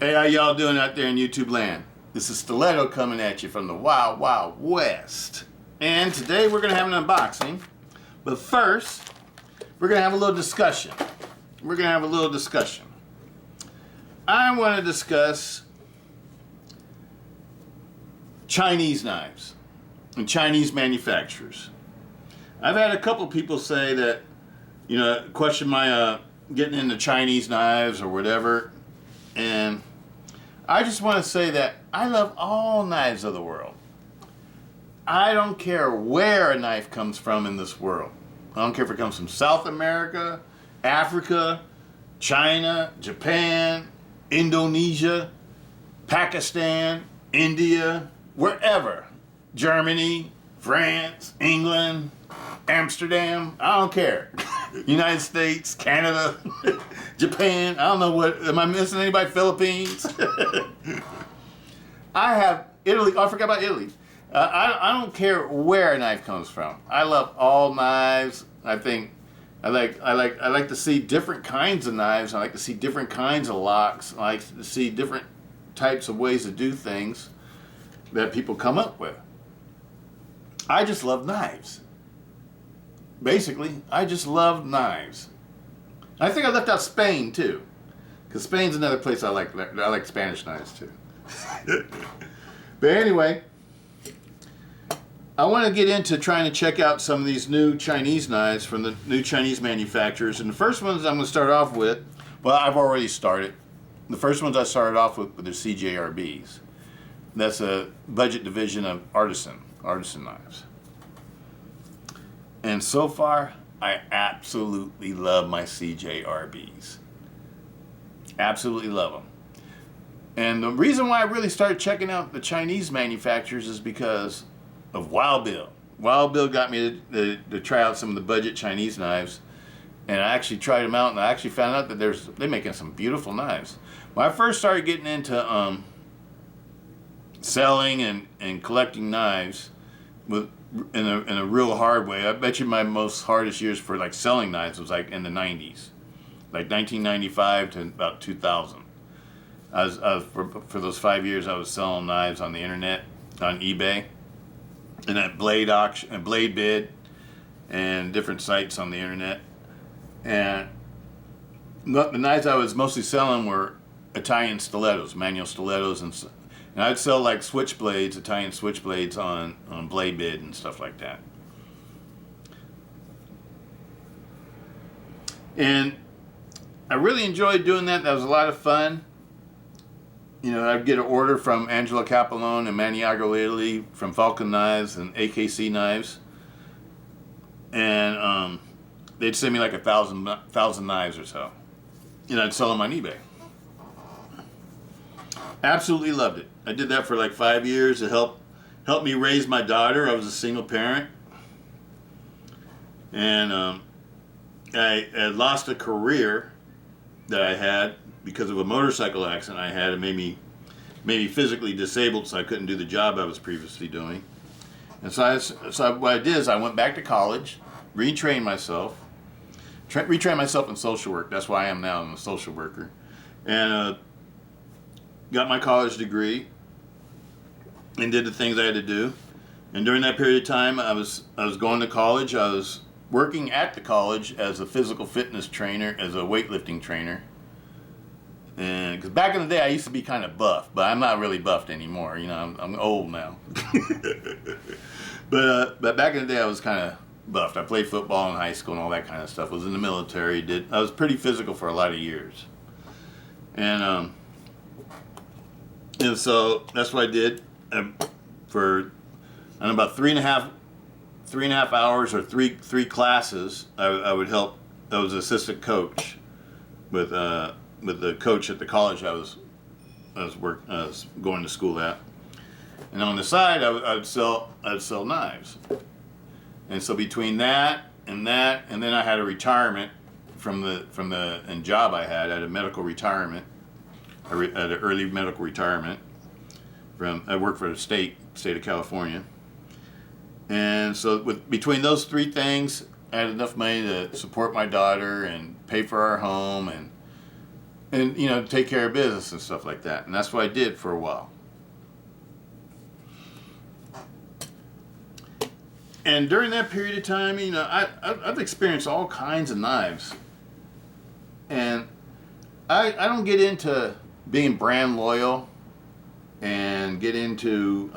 Hey, how y'all doing out there in YouTube land? This is Stiletto coming at you from the Wild Wild West. And today we're going to have an unboxing. But first, we're going to have a little discussion. I want to discuss Chinese knives and Chinese manufacturers. I've had a couple people say that, question my getting into Chinese knives or whatever. And I just want to say that I love all knives of the world. I don't care where a knife comes from in this world. I don't care if it comes from South America, Africa, China, Japan, Indonesia, Pakistan, India, wherever. Germany, France, England, Amsterdam, I don't care. United States, Canada, Japan, I don't know am I missing anybody? Philippines? I have Italy, I forgot about Italy. I don't care where a knife comes from. I love all knives. I like to see different kinds of knives. I like to see different kinds of locks. I like to see different types of ways to do things that people come up with. I just love knives. Basically, I just love knives. I think I left out Spain too, because Spain's another place I like. I like Spanish knives too. But anyway, I want to get into trying to check out some of these new Chinese knives from the new Chinese manufacturers. And the first ones I'm going to start off with, well, I've already started. The first ones I started off with were the CJRBs. That's a budget division of Artisan knives. And so far, I absolutely love my CJRBs. Absolutely love them. And the reason why I really started checking out the Chinese manufacturers is because of Wild Bill. Wild Bill got me to try out some of the budget Chinese knives. And I actually tried them out, and I actually found out that they're making some beautiful knives. When I first started getting into selling and collecting knives in a real hard way, I bet you my most hardest years for like selling knives was like in the 90s, like 1995 to about 2000. I was for those 5 years I was selling knives on the internet, on eBay, and at Blade auction, and Blade Bid, and different sites on the internet. And the knives I was mostly selling were Italian stilettos, manual stilettos, and I'd sell like switchblades, Italian switchblades on Blade Bid and stuff like that. And I really enjoyed doing that. That was a lot of fun. I'd get an order from Angelo Capolone in Maniago, Italy, from Falcon Knives and AKC Knives. And they'd send me like 1,000 knives or so. And I'd sell them on eBay. Absolutely loved it. I did that for like 5 years. It helped me raise my daughter. I was a single parent. And I had lost a career that I had because of a motorcycle accident I had. It made me physically disabled, so I couldn't do the job I was previously doing. And so what I did is I went back to college, retrained myself in social work. That's why I am now. I'm a social worker. And got my college degree and did the things I had to do. And during that period of time, I was going to college. I was working at the college as a physical fitness trainer, as a weightlifting trainer. And because back in the day, I used to be kind of buff, but I'm not really buffed anymore. I'm old now. But back in the day, I was kind of buffed. I played football in high school and all that kind of stuff. I was in the military. I was pretty physical for a lot of years. And so that's what I did for about 3.5 hours or three classes. I would help. I was assistant coach with the coach at the college I was going to school at. And on the side, I'd sell knives. And so between that, and then I had a retirement from the job I had a medical retirement. I had an early medical retirement. I worked for the state of California. And so between those three things, I had enough money to support my daughter and pay for our home and you know, take care of business and stuff like that. And that's what I did for a while. And during that period of time, you know, I've experienced all kinds of knives. And I don't get into being brand loyal and get into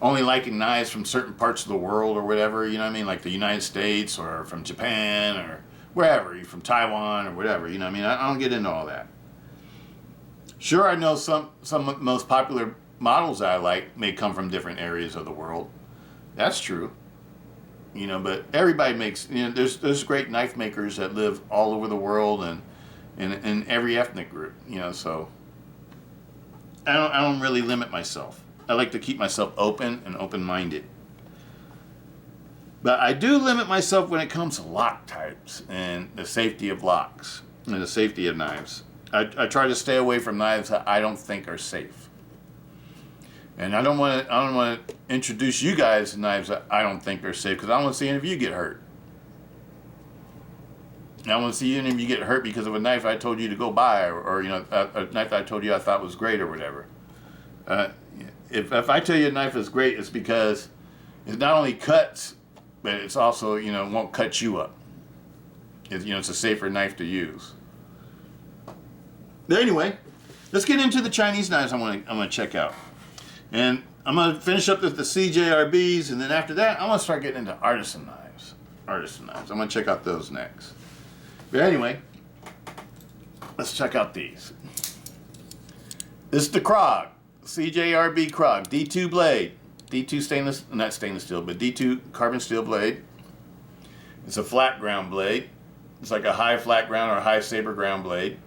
only liking knives from certain parts of the world or whatever, you know what I mean? Like the United States or from Japan or wherever, from Taiwan or whatever, you know what I mean? I don't get into all that. Sure, I know some of the most popular models that I like may come from different areas of the world. That's true. You know, but everybody makes, you know, there's great knife makers that live all over the world and in every ethnic group, you know, so I don't really limit myself. I like to keep myself open and open-minded. But I do limit myself when it comes to lock types and the safety of locks and the safety of knives. I try to stay away from knives that I don't think are safe. And I don't want to introduce you guys to knives that I don't think are safe, because I don't want to see any of you get hurt. I want to see any of you get hurt because of a knife I told you to go buy, or you know, a knife I told you I thought was great or whatever. If I tell you a knife is great, it's because it not only cuts, but it's also, you know, won't cut you up. You know, it's a safer knife to use. But anyway, let's get into the Chinese knives I'm gonna check out. And I'm going to finish up with the CJRBs, and then after that, I'm going to start getting into artisan knives. I'm going to check out those next. But anyway, let's check out these. This is the Krog, CJRB Krog, D2 blade. D2 stainless, not stainless steel, but D2 carbon steel blade. It's a flat ground blade. It's like a high flat ground or a high saber ground blade.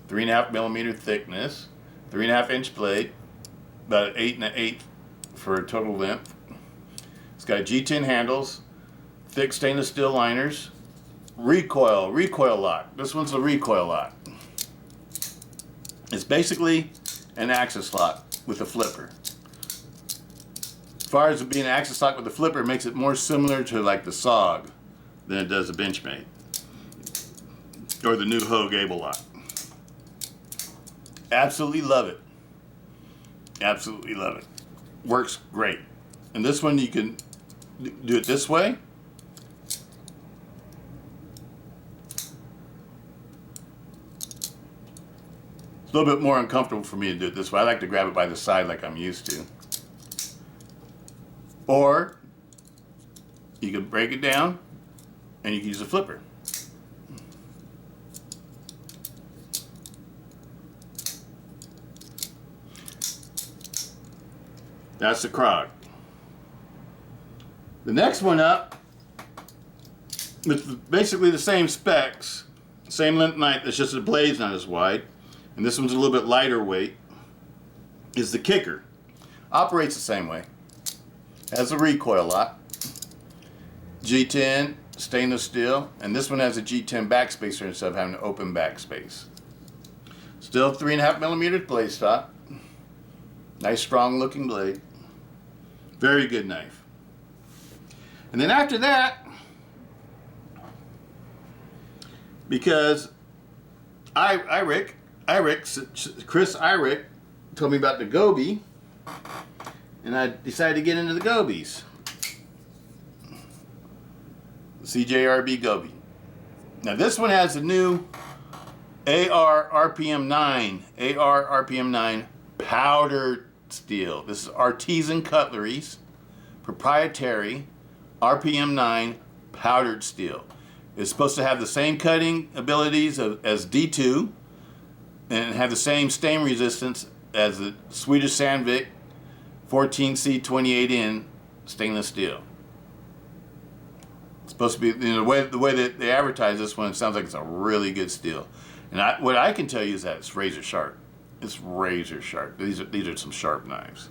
3.5 millimeter thickness. 3.5 inch blade, about 8 1/8 for a total length. It's got G10 handles, thick stainless steel liners, recoil lock. This one's a recoil lock. It's basically an axis lock with a flipper. As far as it being an axis lock with a flipper, it makes it more similar to like the SOG than it does a Benchmade or the new Hogue Able lock. Absolutely love it. Absolutely love it. Works great. And this one you can do it this way. It's a little bit more uncomfortable for me to do it this way. I like to grab it by the side like I'm used to. Or you can break it down and you can use a flipper. That's the Krog. The next one up, with basically the same specs, same length knife, it's just the blade's not as wide, and this one's a little bit lighter weight, is the Kicker. Operates the same way. Has a recoil lock, G10 stainless steel, and this one has a G10 backspacer instead of having an open backspace. Still 3.5 millimeter blade stock. Nice strong looking blade. Very good knife. And then after that, because Chris Irick told me about the Gobi, and I decided to get into the Gobis. CJRB Gobi. Now this one has the new AR RPM 9 powdered steel. This is Artisan Cutlery's proprietary RPM 9 powdered steel. It's supposed to have the same cutting abilities as D2 and have the same stain resistance as the Swedish Sandvik 14C 28N stainless steel. It's supposed to be, you know, the way that they advertise this one, it sounds like it's a really good steel. And what I can tell you is that it's razor sharp. It's razor sharp. These are some sharp knives.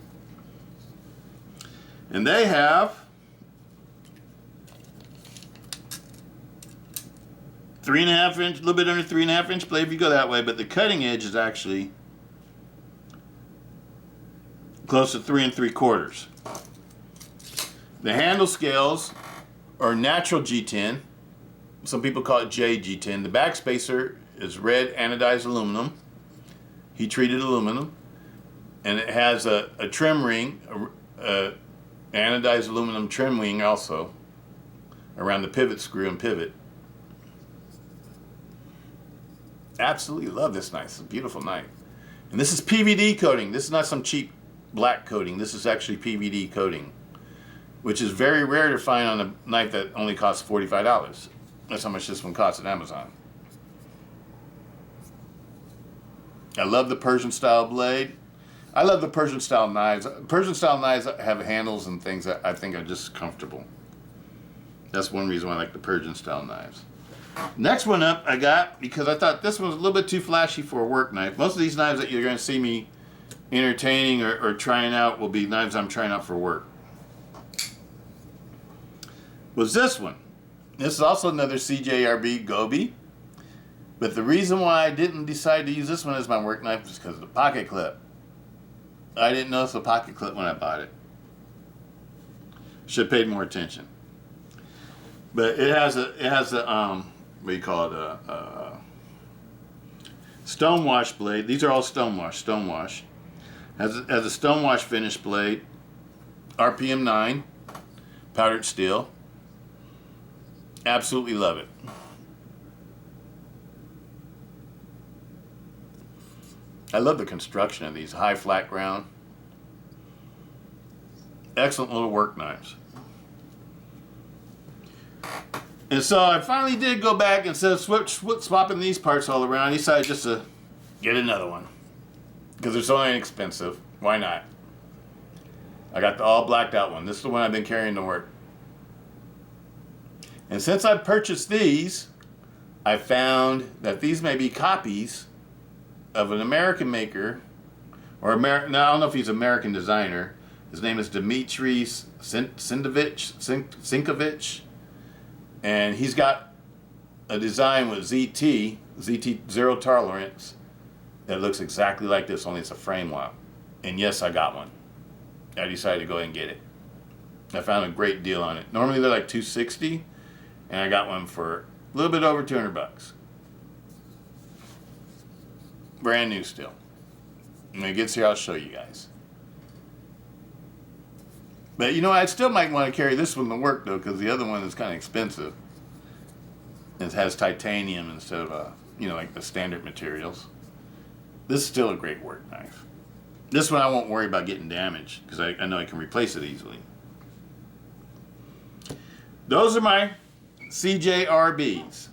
And they have 3.5 inch, a little bit under 3.5 inch blade if you go that way, but the cutting edge is actually close to 3 3/4. The handle scales are natural G10, Some people call it JG tin. The back spacer is red anodized aluminum, heat treated aluminum, and it has a trim ring, a anodized aluminum trim ring also around the pivot screw and pivot. Absolutely love this knife. It's a beautiful knife. And this is PVD coating. This is not some cheap black coating. This is actually PVD coating, which is very rare to find on a knife that only costs $45. That's how much this one costs at Amazon. I love the Persian style blade. I love the Persian style knives. Persian style knives have handles and things that I think are just comfortable. That's one reason why I like the Persian style knives. Next one up I got, because I thought this one was a little bit too flashy for a work knife. Most of these knives that you're going to see me entertaining or trying out will be knives I'm trying out for work. Was this one. This is also another CJRB Gobi. But the reason why I didn't decide to use this one as my work knife is because of the pocket clip. I didn't notice the pocket clip when I bought it. Should have paid more attention. But it has a what do you call it, a stonewash blade. These are all stonewash. Has a stonewash finish blade, RPM 9, powdered steel. Absolutely love it. I love the construction of these high flat ground. Excellent little work knives. And so I finally did go back, instead of swapping these parts all around, I decided just to get another one. Because they're so inexpensive. Why not? I got the all blacked out one. This is the one I've been carrying to work. And since I purchased these, I found that these may be copies of an American maker, or now I don't know if he's an American designer. His name is Dmitry Sinkovich, and he's got a design with ZT zero tolerance, that looks exactly like this, only it's a frame lock. And yes, I got one. I decided to go ahead and get it. I found a great deal on it. Normally they're like $260, and I got one for a little bit over $200. Brand new still. When it gets here, I'll show you guys. But you know, I still might want to carry this one to work though, because the other one is kind of expensive. It has titanium instead of like the standard materials. This is still a great work knife. This one I won't worry about getting damaged, because I know I can replace it easily. Those are my CJRBs.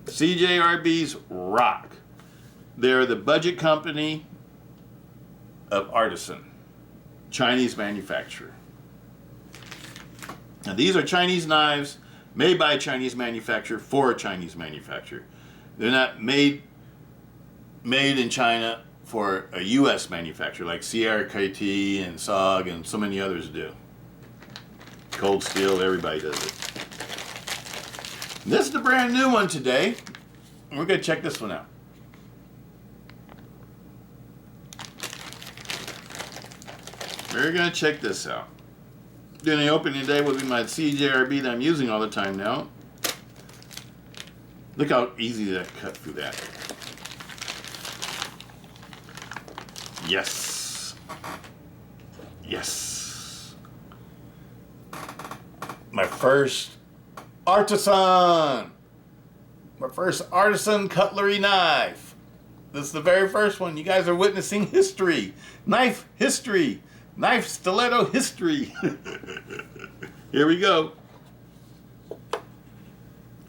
CJRBs rock. They're the budget company of Artisan, Chinese manufacturer. Now these are Chinese knives made by a Chinese manufacturer for a Chinese manufacturer. They're not made in China for a U.S. manufacturer like CRKT and SOG and so many others do. Cold Steel, everybody does it. This is the brand new one today. We're going to check this one out. We're going to check this out. Doing the opening today will be my CJRB that I'm using all the time now. Look how easy that cut through that. Yes. Yes. My first Artisan. My first Artisan cutlery knife. This is the very first one. You guys are witnessing history. Knife history. Knife stiletto history. Here we go.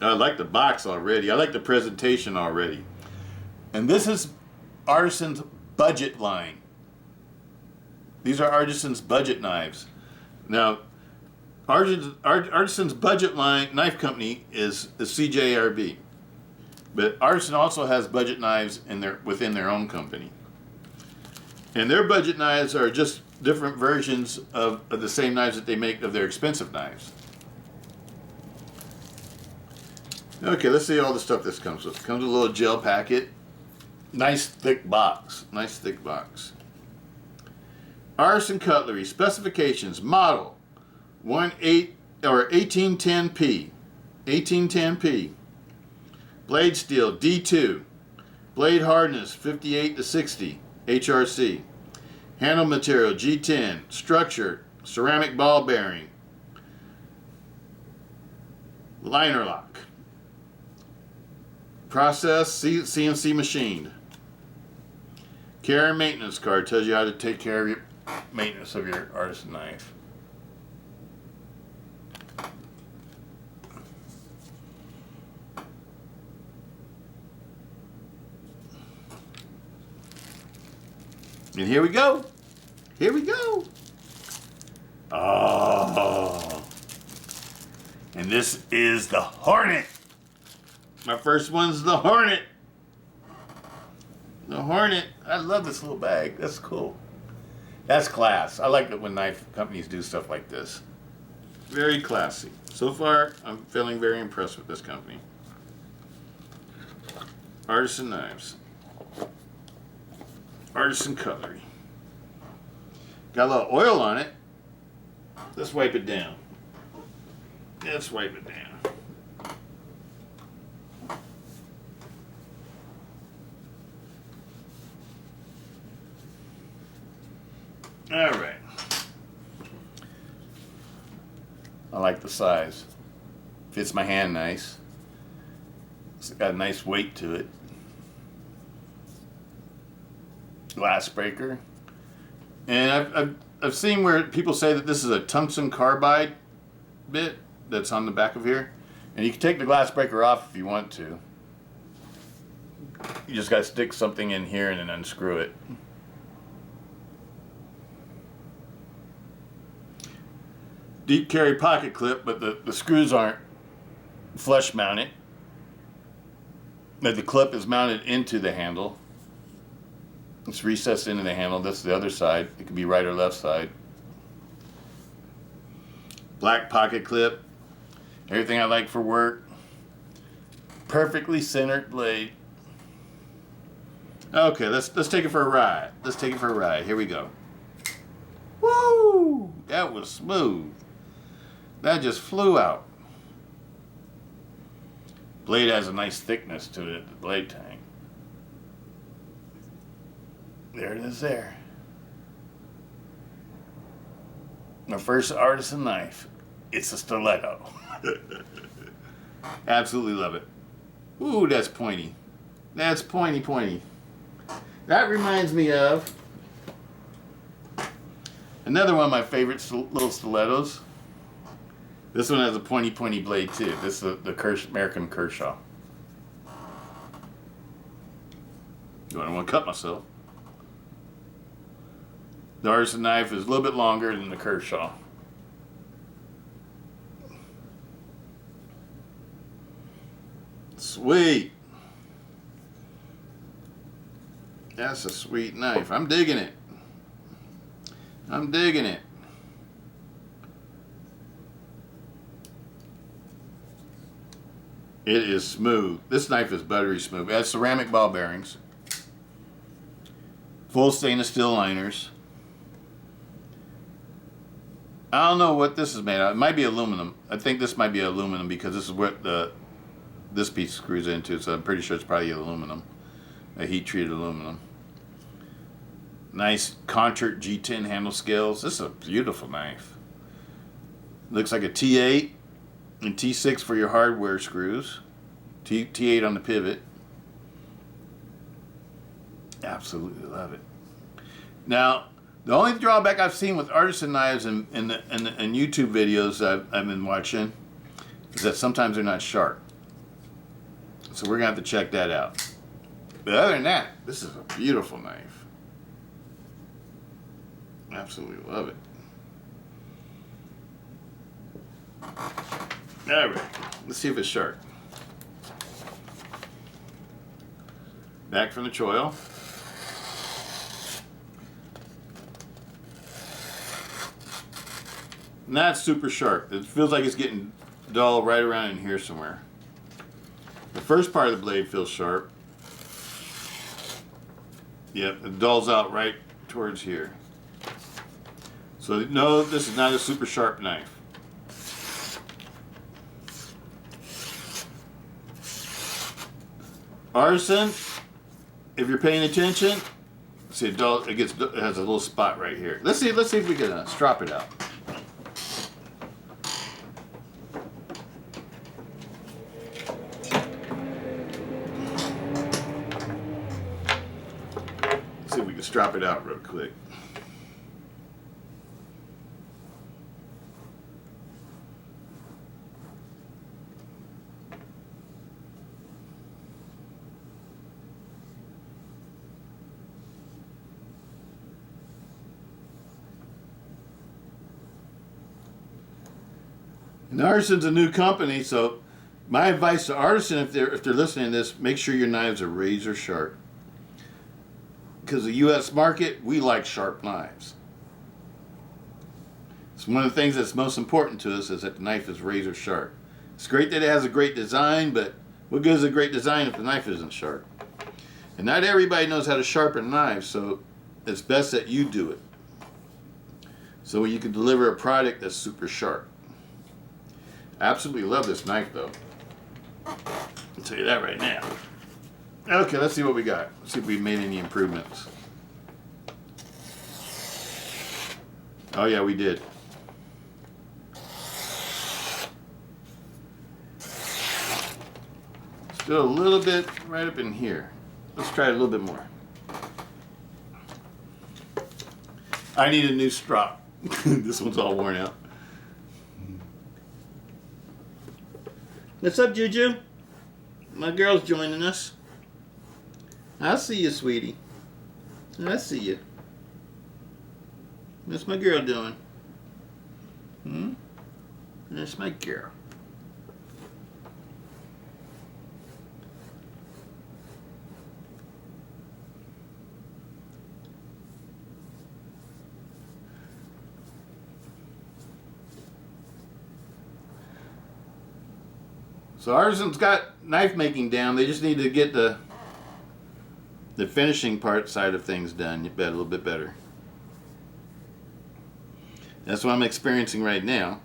I like the box already. I like the presentation already. And this is Artisan's budget line. These are Artisan's budget knives. Now, Artisan's budget line knife company is the CJRB. But Artisan also has budget knives within their own company. And their budget knives are just different versions of the same knives that they make of their expensive knives. Okay, let's see all the stuff this comes with. It comes with a little gel packet. Nice thick box. Nice thick box. Artisan cutlery specifications. Model 1/8 or 1810P. 1810P. Blade steel D2. Blade hardness 58 to 60 HRC. Handle material G10. Structure ceramic ball bearing. Liner lock. Process CNC machined. Care and maintenance card tells you how to take care of your maintenance of your artisan knife. And here we go. Here we go. Oh. And this is the Hornet. My first one's the Hornet. The Hornet. I love this little bag. That's cool. That's class. I like it when knife companies do stuff like this. Very classy. So far, I'm feeling very impressed with this company. Artisan knives. Artisan cutlery. Got a little oil on it. Let's wipe it down. Let's wipe it down. All right. I like the size. Fits my hand nice. It's got a nice weight to it. Glass breaker. And I've seen where people say that this is a tungsten carbide bit that's on the back of here. And you can take the glass breaker off if you want to. You just got to stick something in here and then unscrew it. Deep carry pocket clip, but the screws aren't flush mounted. But the clip is mounted into the handle. It's recessed into the handle. That's the other side. It could be right or left side. Black pocket clip. Everything I like for work. Perfectly centered blade. Okay, let's take it for a ride. Let's take it for a ride. Here we go. Woo! That was smooth. That just flew out. Blade has a nice thickness to it at the blade tang. There it is there. My first artisan knife. It's a stiletto. Absolutely love it. Ooh, that's pointy. That's pointy. That reminds me of another one of my favorite little stilettos. This one has a pointy blade too. This is the American Kershaw. I don't want to cut myself. The artisan knife is a little bit longer than the Kershaw. Sweet. That's a sweet knife. I'm digging it. I'm digging it. It is smooth. This knife is buttery smooth. It has ceramic ball bearings. Full stainless steel liners. I don't know what this is made of. It might be aluminum. I think this might be aluminum because this is what this piece screws into, so I'm pretty sure it's probably aluminum. A heat-treated aluminum. Nice contoured G10 handle scales. This is a beautiful knife. Looks like a T8 and T6 for your hardware screws. T8 on the pivot. Absolutely love it. Now, the only drawback I've seen with artisan knives in YouTube videos I've been watching is that sometimes they're not sharp. So we're going to have to check that out. But other than that, this is a beautiful knife. Absolutely love it. All right, let's see if it's sharp. Back from the choil. Not super sharp. It feels like it's getting dull right around in here somewhere. The first part of the blade feels sharp. Yep, it dulls out right towards here. So no, this is not a super sharp knife. Artisan, if you're paying attention, see it has a little spot right here. Let's see if we can strop it out. See if we can strop it out real quick. And Artisan's a new company, so my advice to Artisan, if they're listening to this, make sure your knives are razor sharp. Because the U.S. market, we like sharp knives. It's one of the things that's most important to us is that the knife is razor sharp. It's great that it has a great design, but what good is a great design if the knife isn't sharp? And not everybody knows how to sharpen knives, so it's best that you do it. So you can deliver a product that's super sharp. I absolutely love this knife though. I'll tell you that right now. Okay, let's see what we got. Let's see if we made any improvements. Oh yeah, we did. Still a little bit right up in here. Let's try it a little bit more. I need a new strop. This one's all worn out. What's up, Juju? My girl's joining us. I see you, sweetie. I see you. What's my girl doing? That's my girl. So Artisan's got knife making down. They just need to get the finishing part side of things done a little bit better. That's what I'm experiencing right now.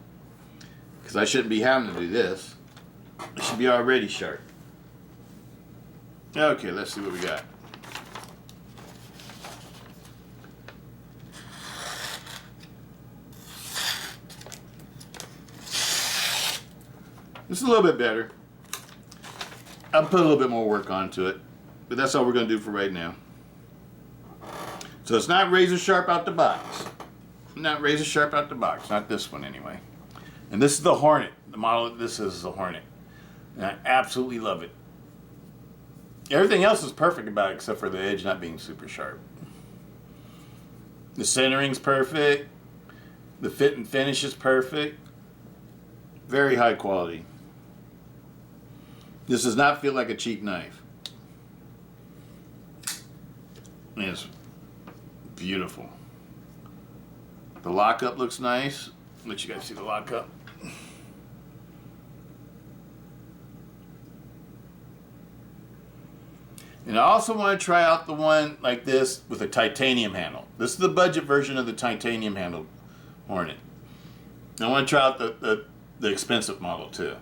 Because I shouldn't be having to do this. It should be already sharp. Okay, let's see what we got. It's a little bit better. I'll put a little bit more work onto it, but that's all we're going to do for right now. So it's not razor sharp out the box. Not razor sharp out the box. Not this one anyway. And this is the Hornet. The model this is the Hornet. And I absolutely love it. Everything else is perfect about it except for the edge not being super sharp. The centering's perfect. The fit and finish is perfect. Very high quality. This does not feel like a cheap knife. It's beautiful. The lockup looks nice. Let you guys see the lockup. And I also want to try out the one like this with a titanium handle. This is the budget version of the titanium handle Hornet. I want to try out the expensive model too.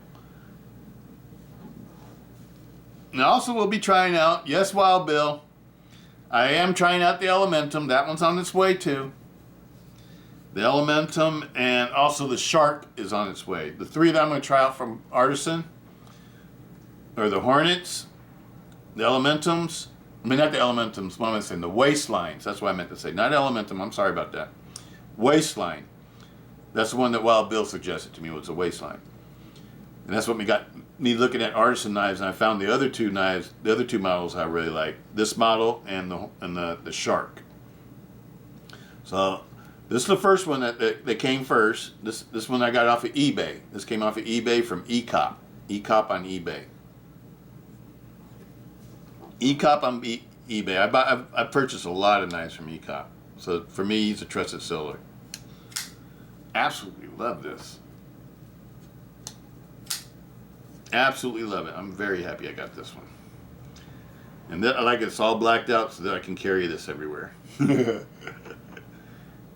And also we'll be trying out, yes, Wild Bill, I am trying out the Elementum. That one's on its way too. The Elementum and also the Shark is on its way. The three that I'm going to try out from Artisan are the Hornets, the Elementums, I mean not the Elementums, what am I saying? The Waistlines, that's what I meant to say. Not Elementum, I'm sorry about that. Waistline. That's the one that Wild Bill suggested to me, was a Waistline. And that's what got me looking at Artisan knives, and I found the other two knives, the other two models I really like. This model and the Shark. So this is the first one that came first. This one I got off of eBay. This came off of eBay from eCop. eCop on eBay. eCop on eBay. I purchased a lot of knives from eCop. So for me, he's a trusted seller. Absolutely love this. Absolutely love it. I'm very happy I got this one. And I like it's all blacked out so that I can carry this everywhere. And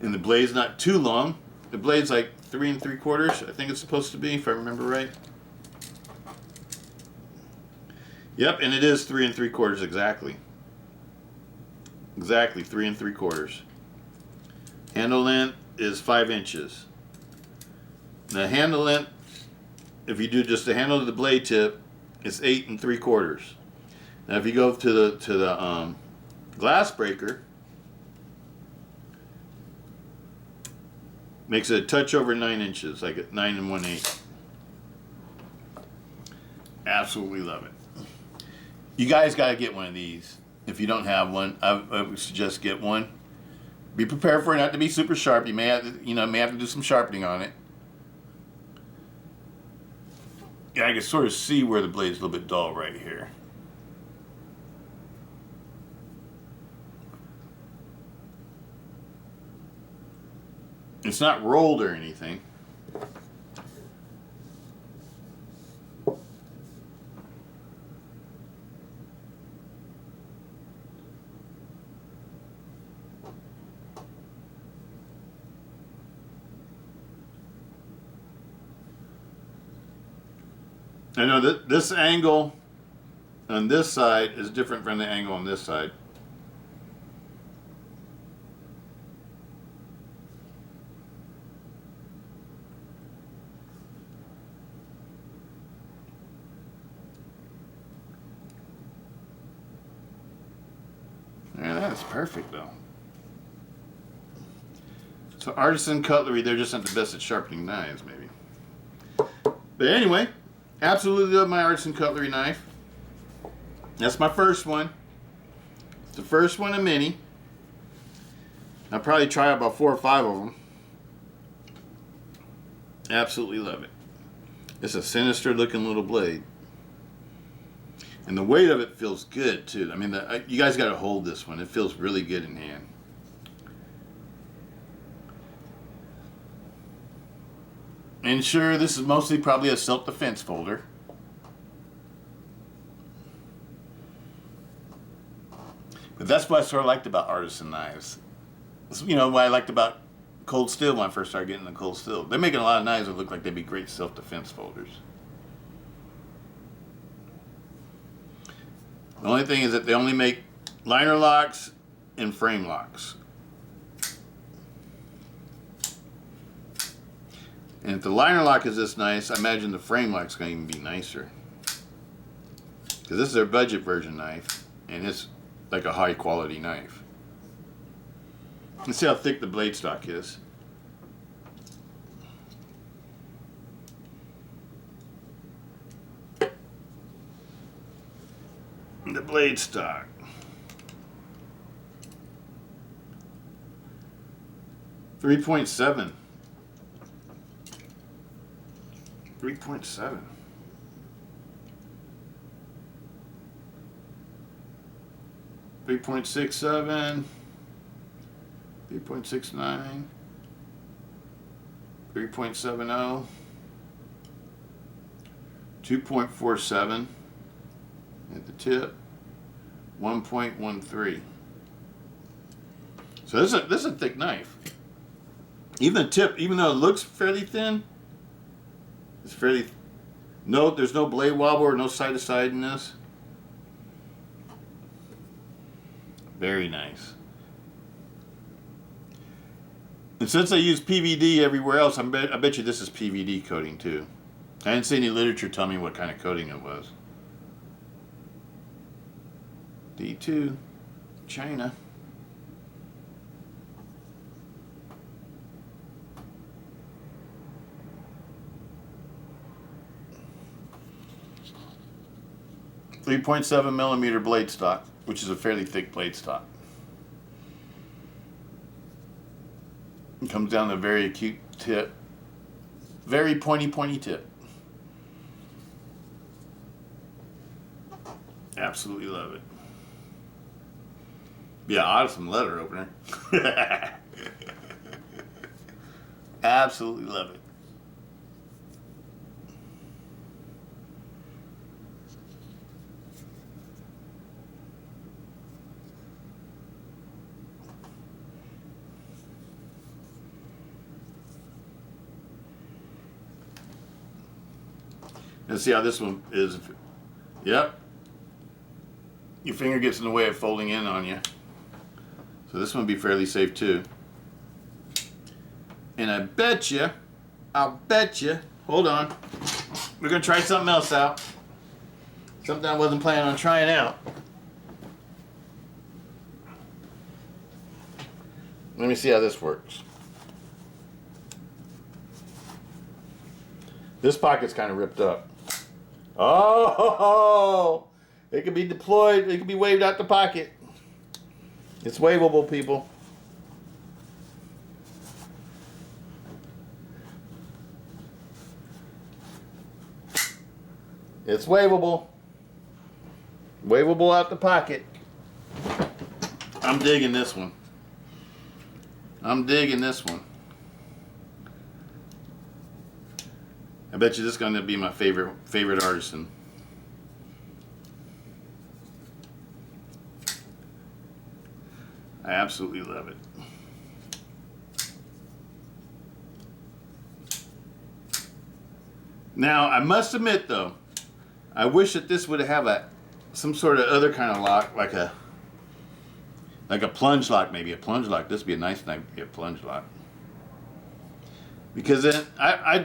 the blade's not too long. The blade's like 3 3/4, I think it's supposed to be, if I remember right. Yep, and it is 3 3/4 exactly. Exactly 3 3/4. Handle length is 5 inches. The handle length, if you do just the handle to the blade tip, it's 8 3/4. Now, if you go to the glass breaker, makes it a touch over 9 inches, like at 9 1/8. Absolutely love it. You guys got to get one of these. If you don't have one, I would suggest get one. Be prepared for it not to be super sharp. You may have to do some sharpening on it. Yeah, I can sort of see where the blade's a little bit dull right here. It's not rolled or anything. I know that this angle on this side is different from the angle on this side. Yeah, that's perfect though. So Artisan cutlery, they're just not the best at sharpening knives, maybe. But anyway, absolutely love my Artisan cutlery knife. That's my first one. It's the first one of many. I'll probably try about 4 or 5 of them. Absolutely love it. It's a sinister looking little blade. And the weight of it feels good too. I mean, you guys got to hold this one. It feels really good in hand. And sure, this is mostly probably a self-defense folder. But that's what I sort of liked about Artisan knives. It's, what I liked about cold steel when I first started getting the cold steel. They're making a lot of knives that look like they'd be great self-defense folders. The only thing is that they only make liner locks and frame locks. And if the liner lock is this nice, I imagine the frame lock's going to even be nicer. Because this is their budget version knife, and it's like a high quality knife. Let's see how thick the blade stock is. The blade stock. 3.7. 3.7. 3.67. 3.69. 3.70. 2.47 at the tip. 1.13. So this is a thick knife. Even the tip, even though it looks fairly thin, it's fairly. There's no blade wobble or no side to side in this. Very nice. And since they use PVD everywhere else, I bet you this is PVD coating too. I didn't see any literature tell me what kind of coating it was. D2, China. .7 millimeter blade stock, which is a fairly thick blade stock. It comes down to a very acute tip. Very pointy tip. Absolutely love it. Yeah, awesome letter opener. Absolutely love it. Let's see how this one is. Yep. your finger gets in the way of folding in on you. So this one will be fairly safe too. And I'll bet you, hold on, we're going to try something else out. Something I wasn't planning on trying out. Let me see how this works. This pocket's kind of ripped up. Oh, it can be deployed, it can be waved out the pocket. It's waveable, people. It's waveable. Waveable out the pocket. I'm digging this one. I'm digging this one. I bet you this is going to be my favorite artisan. I absolutely love it. Now, I must admit though, I wish that this would have some sort of other kind of lock, like a plunge lock, maybe a plunge lock. This would be a nice knife to be a plunge lock. Because then I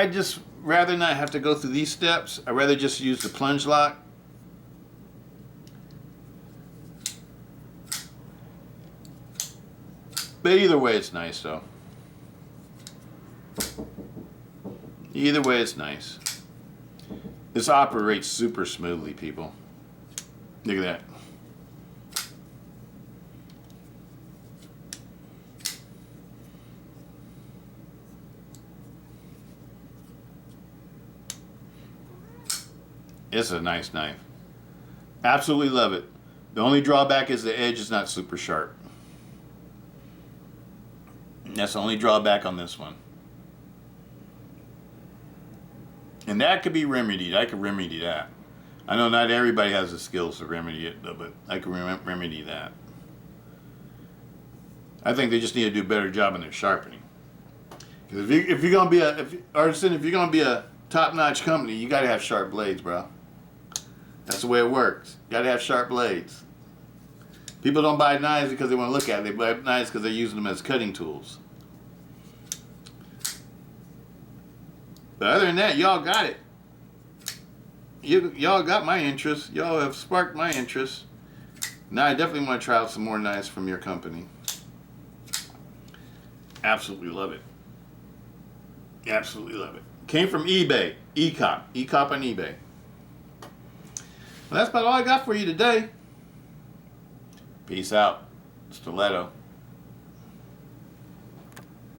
just rather not have to go through these steps. I'd rather just use the plunge lock. But either way, it's nice though. Either way, it's nice. This operates super smoothly, people. Look at that. It's a nice knife. Absolutely love it. The only drawback is the edge is not super sharp. That's the only drawback on this one. And that could be remedied. I could remedy that. I know not everybody has the skills to remedy it, but I can remedy that. I think they just need to do a better job in their sharpening. Because if you're gonna be a top-notch company, you gotta have sharp blades, bro. That's the way it works. You gotta have sharp blades. People don't buy knives because they want to look at it. They buy knives because they're using them as cutting tools. But other than that, y'all got it. Y'all got my interest. Y'all have sparked my interest. Now I definitely want to try out some more knives from your company. Absolutely love it. Absolutely love it. Came from eBay. E-cop. E-cop on eBay. Well, that's about all I got for you today. Peace out. Stiletto.